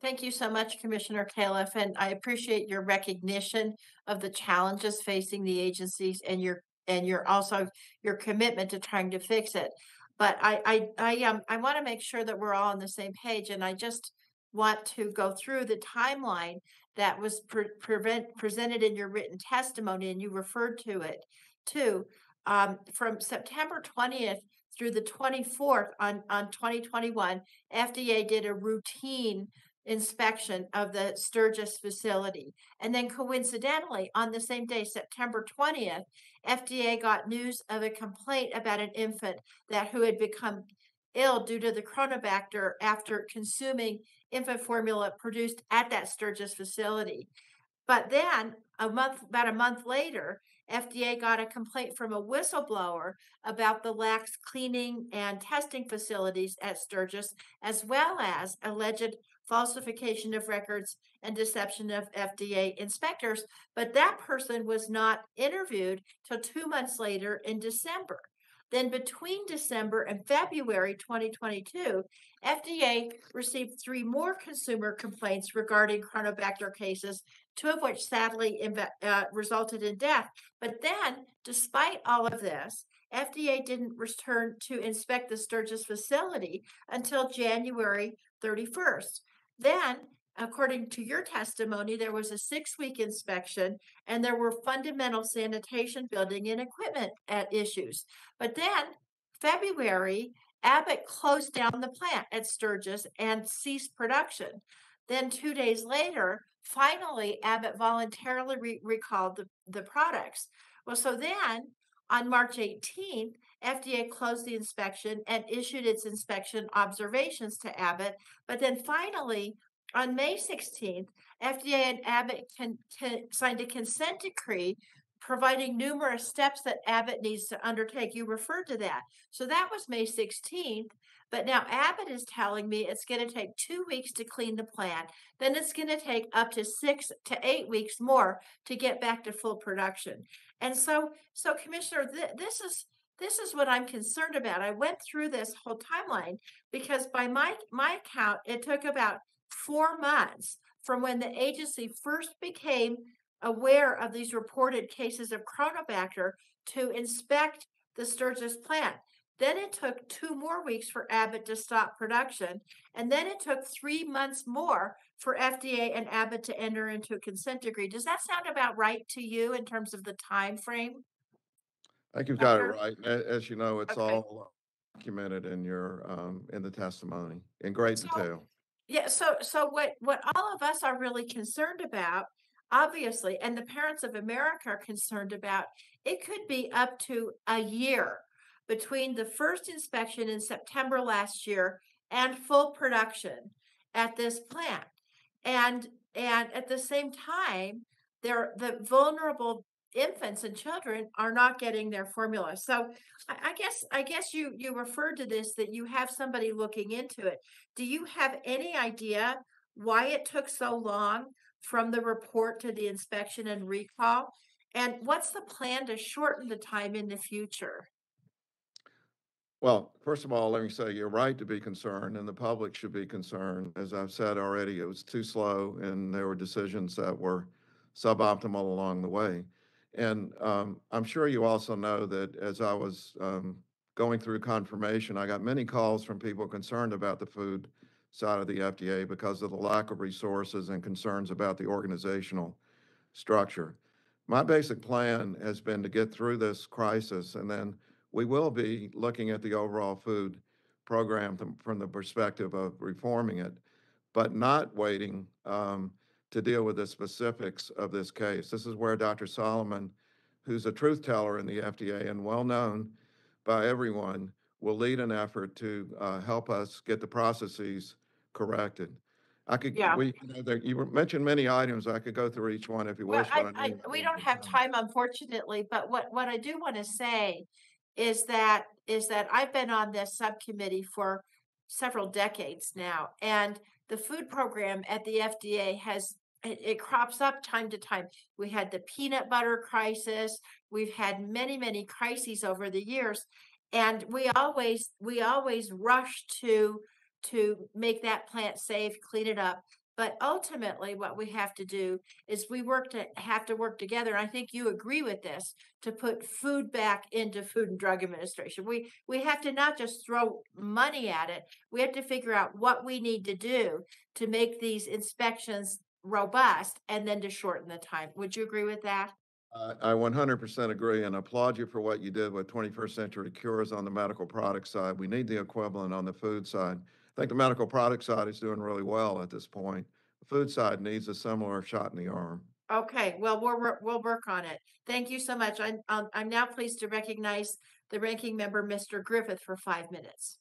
Thank you so much, Commissioner Califf, and I appreciate your recognition of the challenges facing the agencies and your also your commitment to trying to fix it. But I want to make sure that we're all on the same page, and I just want to go through the timeline that was presented in your written testimony, and you referred to it too. From September 20th through the 24th on 2021, FDA did a routine inspection of the Sturgis facility. And then coincidentally, on the same day, September 20th, FDA got news of a complaint about an infant that who had become ill due to the Chronobacter after consuming infant formula produced at that Sturgis facility. But then about a month later, FDA got a complaint from a whistleblower about the lax cleaning and testing facilities at Sturgis, as well as alleged falsification of records and deception of FDA inspectors. But that person was not interviewed till 2 months later in December. Then between December and February 2022, FDA received three more consumer complaints regarding Chronobacter cases, two of which sadly resulted in death. But then, despite all of this, FDA didn't return to inspect the Sturgis facility until January 31st. Then, according to your testimony, there was a 6-week inspection and there were fundamental sanitation, building, and equipment issues. But then, February, Abbott closed down the plant at Sturgis and ceased production. Then 2 days later, finally, Abbott voluntarily recalled the products. Well, so then on March 18th, FDA closed the inspection and issued its inspection observations to Abbott. But then finally, on May 16th, FDA and Abbott signed a consent decree providing numerous steps that Abbott needs to undertake. You referred to that. So that was May 16th. But now Abbott is telling me it's going to take 2 weeks to clean the plant. Then it's going to take up to 6 to 8 weeks more to get back to full production. And so Commissioner, this is what I'm concerned about. I went through this whole timeline because by my account, it took about 4 months from when the agency first became aware of these reported cases of Chronobacter to inspect the Sturgis plant. Then it took 2 more weeks for Abbott to stop production. And then it took 3 months more for FDA and Abbott to enter into a consent decree. Does that sound about right to you in terms of the time frame, I think you've got it Doctor? right. As you know, it's Okay. all documented in your in the testimony in great So detail. yeah, so what all of us are really concerned about, obviously, and the parents of America are concerned about, it could be up to a year between the first inspection in September last year and full production at this plant. And and at the same time, the vulnerable infants and children are not getting their formula. So I guess you referred to this that you have somebody looking into it. Do you have any idea why it took so long from the report to the inspection and recall? And what's the plan to shorten the time in the future? Well, first of all, let me say you're right to be concerned, and the public should be concerned. As I've said already, it was too slow, and there were decisions that were suboptimal along the way. And I'm sure you also know that as I was going through confirmation, I got many calls from people concerned about the food side of the FDA because of the lack of resources and concerns about the organizational structure. My basic plan has been to get through this crisis, and then we will be looking at the overall food program from the perspective of reforming it, but not waiting to deal with the specifics of this case. This is where Dr. Solomon, who's a truth teller in the FDA and well known by everyone, will lead an effort to help us get the processes corrected. Yeah. You mentioned many items. I could go through each one if you Well, wish, but I know I you're we limited don't with have time. time, unfortunately, but what I do want to say is that I've been on this subcommittee for several decades now, and the food program at the FDA it crops up time to time. We had the peanut butter crisis. We've had many crises over the years, and we always rush to make that plant safe, clean it up. But ultimately, what we have to do is we have to work together. I think you agree with this to put food back into Food and Drug Administration. We have to not just throw money at it. We have to figure out what we need to do to make these inspections robust and then to shorten the time. Would you agree with that? I 100% agree and applaud you for what you did with 21st Century Cures on the medical product side. We need the equivalent on the food side. I think the medical product side is doing really well at this point. The food side needs a similar shot in the arm. Okay, well, we'll work on it. Thank you so much. I'm now pleased to recognize the ranking member, Mr. Griffith, for 5 minutes.